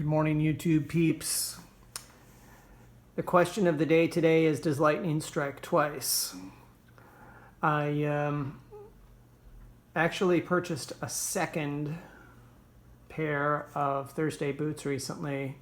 Good morning, YouTube peeps. The question of the day today is, does lightning strike twice? I actually purchased a second pair of Thursday boots recently.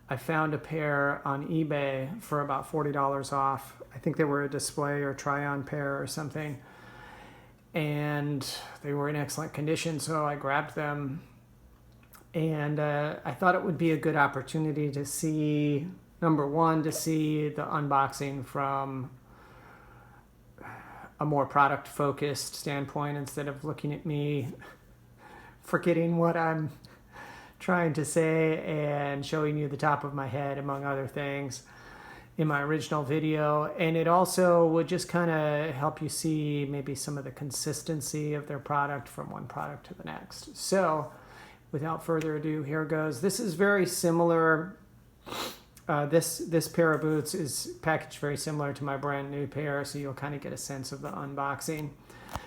I found a pair on eBay for about $40 off. I think they were a display or try-on pair or something. And they were in excellent condition, so I grabbed them. And I thought it would be a good opportunity to see, number one, to see the unboxing from a more product-focused standpoint instead of looking at me forgetting what I'm trying to say and showing you the top of my head, among other things, in my original video. And it also would just kind of help you see maybe some of the consistency of their product from one product to the next. So without further ado, here goes. This is very similar. This pair of boots is packaged very similar to my brand new pair, so you'll kind of get a sense of the unboxing.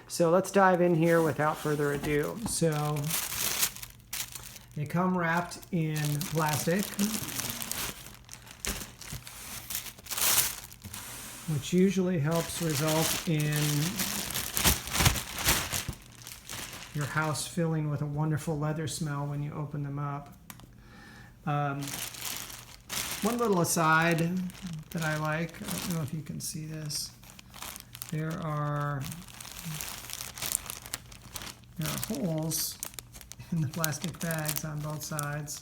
So let's dive in here without further ado. So they come wrapped in plastic, which usually helps result in your house filling with a wonderful leather smell when you open them up. One little aside that I like, I don't know if you can see this, there are holes in the plastic bags on both sides.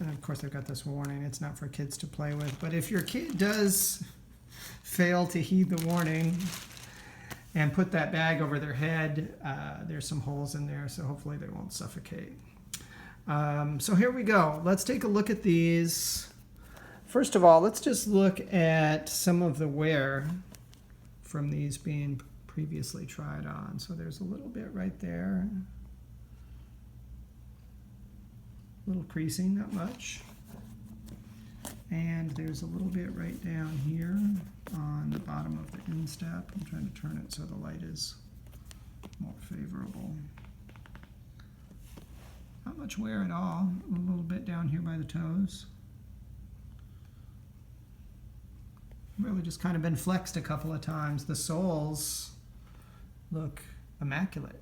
And of course they've got this warning, it's not for kids to play with. But if your kid does fail to heed the warning and put that bag over their head, there's some holes in there, so hopefully they won't suffocate. So here we go. Let's take a look at these. First of all, let's just look at some of the wear from these being previously tried on. So there's a little bit right there. A little creasing, not much. And there's a little bit right down here on the bottom of the instep. I'm trying to turn it so the light is more favorable. Not much wear at all. A little bit down here by the toes. Really just kind of been flexed a couple of times. The soles look immaculate.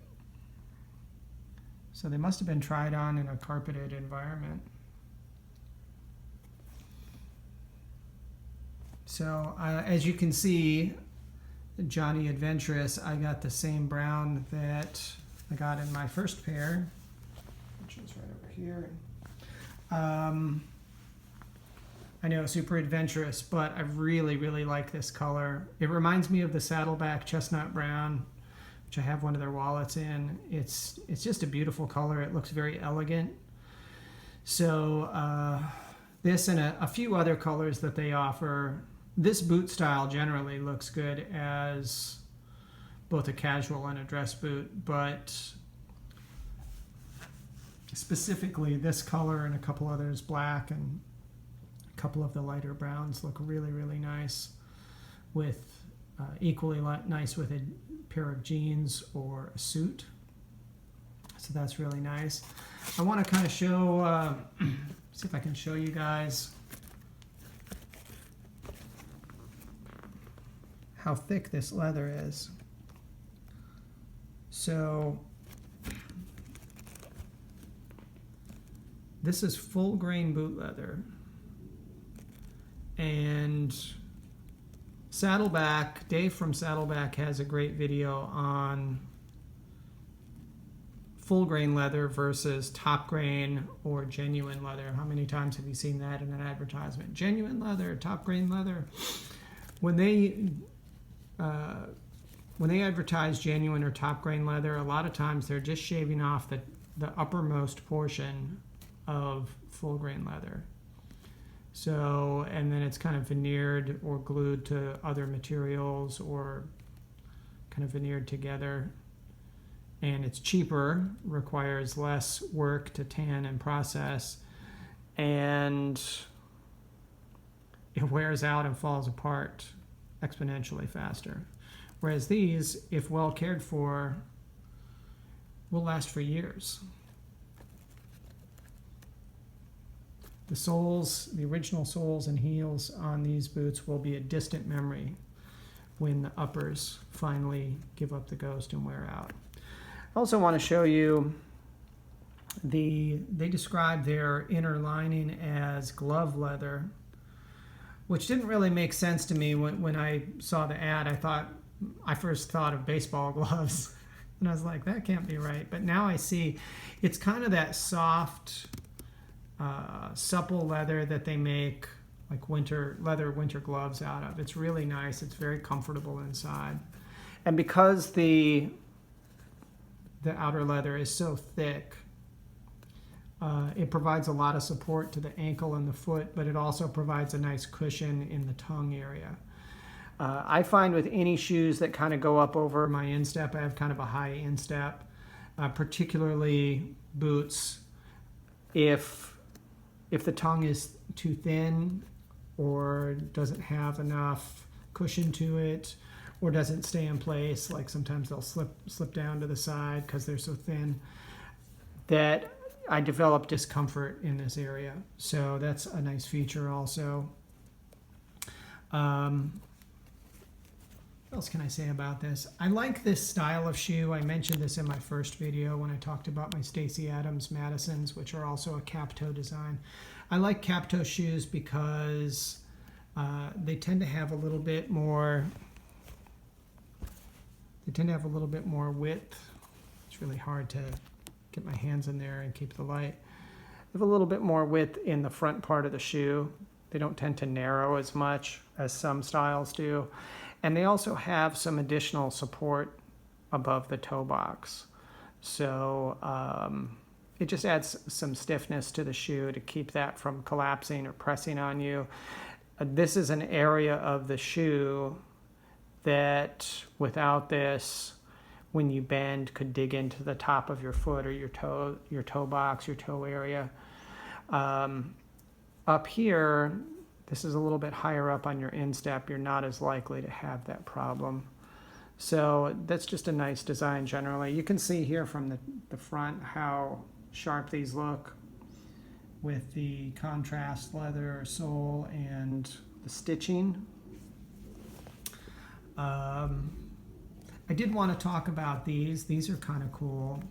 So they must have been tried on in a carpeted environment. So as you can see, Johnny Adventurous, I got the same brown that I got in my first pair, which is right over here. I know, super adventurous, but I really, really like this color. It reminds me of the Saddleback Chestnut Brown, which I have one of their wallets in. It's just a beautiful color. It looks very elegant. So this and a few other colors that they offer. This boot style generally looks good as both a casual and a dress boot, but specifically this color and a couple others, black and a couple of the lighter browns, look really, really nice with equally nice with a pair of jeans or a suit. So that's really nice. I want to kind of show, see if I can show you guys how thick this leather is. So this is full grain boot leather, and Saddleback, Dave from Saddleback has a great video on full grain leather versus top grain or genuine leather. How many times have you seen that in an advertisement? Genuine leather, top grain leather. When they advertise genuine or top grain leather, a lot of times they're just shaving off the uppermost portion of full grain leather. So, and then it's kind of veneered or glued to other materials or kind of veneered together. And it's cheaper, requires less work to tan and process, and it wears out and falls apart exponentially faster. Whereas these, if well cared for, will last for years. The soles, the original soles and heels on these boots will be a distant memory when the uppers finally give up the ghost and wear out. I also want to show you they describe their inner lining as glove leather, which didn't really make sense to me when I saw the ad. I first thought of baseball gloves, and I was like, that can't be right. But now I see it's kind of that soft, supple leather that they make like leather winter gloves out of. It's really nice. It's very comfortable inside. And because the outer leather is so thick, it provides a lot of support to the ankle and the foot, but it also provides a nice cushion in the tongue area. I find with any shoes that kind of go up over my instep, I have kind of a high instep, particularly boots. If the tongue is too thin or doesn't have enough cushion to it or doesn't stay in place, like sometimes they'll slip down to the side because they're so thin, that I develop discomfort in this area. So that's a nice feature also. What else can I say about this? I like this style of shoe. I mentioned this in my first video when I talked about my Stacy Adams Madisons, which are also a cap toe design. I like cap toe shoes because they tend to have a little bit more width. It's really hard to get my hands in there and keep the light. They have a little bit more width in the front part of the shoe. They don't tend to narrow as much as some styles do. And they also have some additional support above the toe box. So it just adds some stiffness to the shoe to keep that from collapsing or pressing on you. This is an area of the shoe that without this, when you bend, could dig into the top of your foot or your toe box, your toe area. Up here, this is a little bit higher up on your instep. You're not as likely to have that problem. So that's just a nice design generally. You can see here from the front how sharp these look with the contrast leather sole and the stitching. I did want to talk about these. These are kind of cool.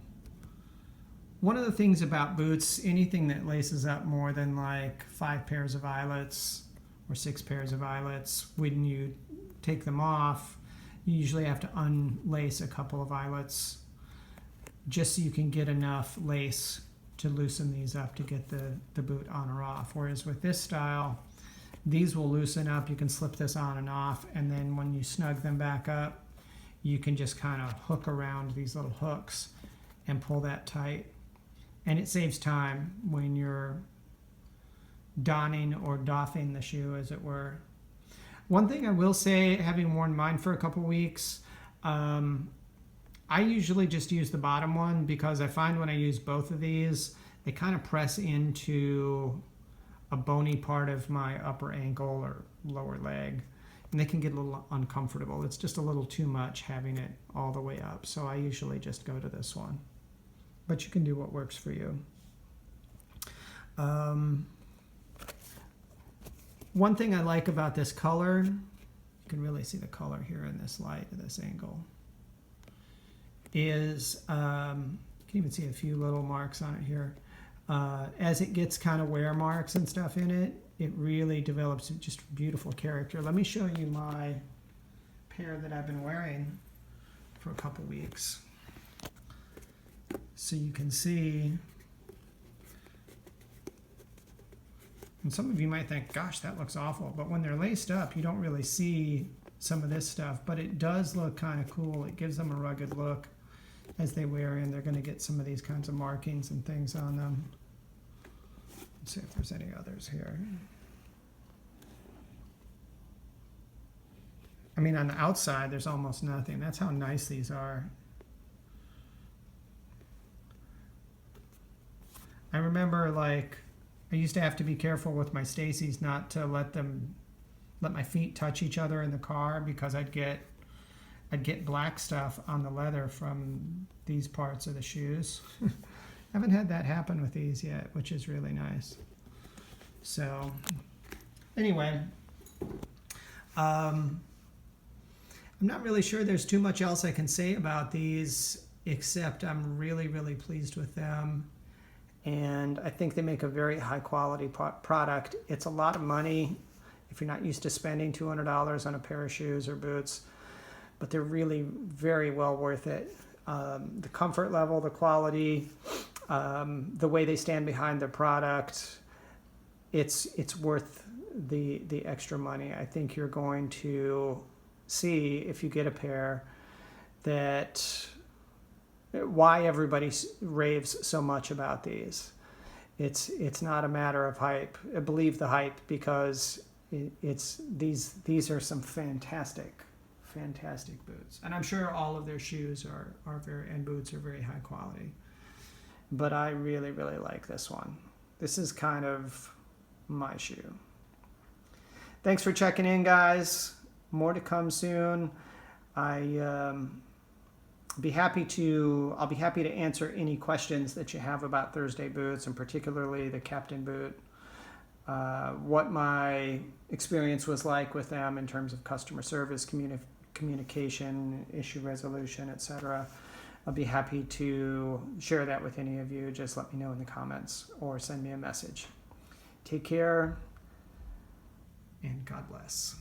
One of the things about boots, anything that laces up more than like 5 pairs of eyelets or 6 pairs of eyelets, when you take them off, you usually have to unlace a couple of eyelets just so you can get enough lace to loosen these up to get the boot on or off. Whereas with this style, these will loosen up. You can slip this on and off, and then when you snug them back up, you can just kind of hook around these little hooks and pull that tight. And it saves time when you're donning or doffing the shoe, as it were. One thing I will say, having worn mine for a couple weeks, I usually just use the bottom one because I find when I use both of these, they kind of press into a bony part of my upper ankle or lower leg, and they can get a little uncomfortable. It's just a little too much having it all the way up. So I usually just go to this one, but you can do what works for you. One thing I like about this color, you can really see the color here in this light at this angle, is you can even see a few little marks on it here. As it gets kind of wear marks and stuff in it, it really develops just beautiful character. Let me show you my pair that I've been wearing for a couple weeks. So you can see, and some of you might think, gosh, that looks awful. But when they're laced up, you don't really see some of this stuff, but it does look kind of cool. It gives them a rugged look. As they wear in, they're going to get some of these kinds of markings and things on them. Let's see if there's any others here. I mean, on the outside, there's almost nothing. That's how nice these are. I remember, like, I used to have to be careful with my Stacy's not to let my feet touch each other in the car because I'd get black stuff on the leather from these parts of the shoes. Haven't had that happen with these yet, which is really nice. So anyway, I'm not really sure there's too much else I can say about these, except I'm really, really pleased with them. And I think they make a very high quality product. It's a lot of money if you're not used to spending $200 on a pair of shoes or boots, but they're really very well worth it. The comfort level, the quality, the way they stand behind the product, it's worth the extra money. I think you're going to see, if you get a pair, that why everybody raves so much about these. It's not a matter of hype. I believe the hype, because these are some fantastic boots, and I'm sure all of their shoes are very, and boots are very high quality. But I really, really like this one. This is kind of my shoe. Thanks for checking in, guys. More to come soon. I'll be happy to answer any questions that you have about Thursday boots, and particularly the Captain boot. What my experience was like with them in terms of customer service, communication, issue resolution, etc. I'll be happy to share that with any of you. Just let me know in the comments or send me a message. Take care, and God bless.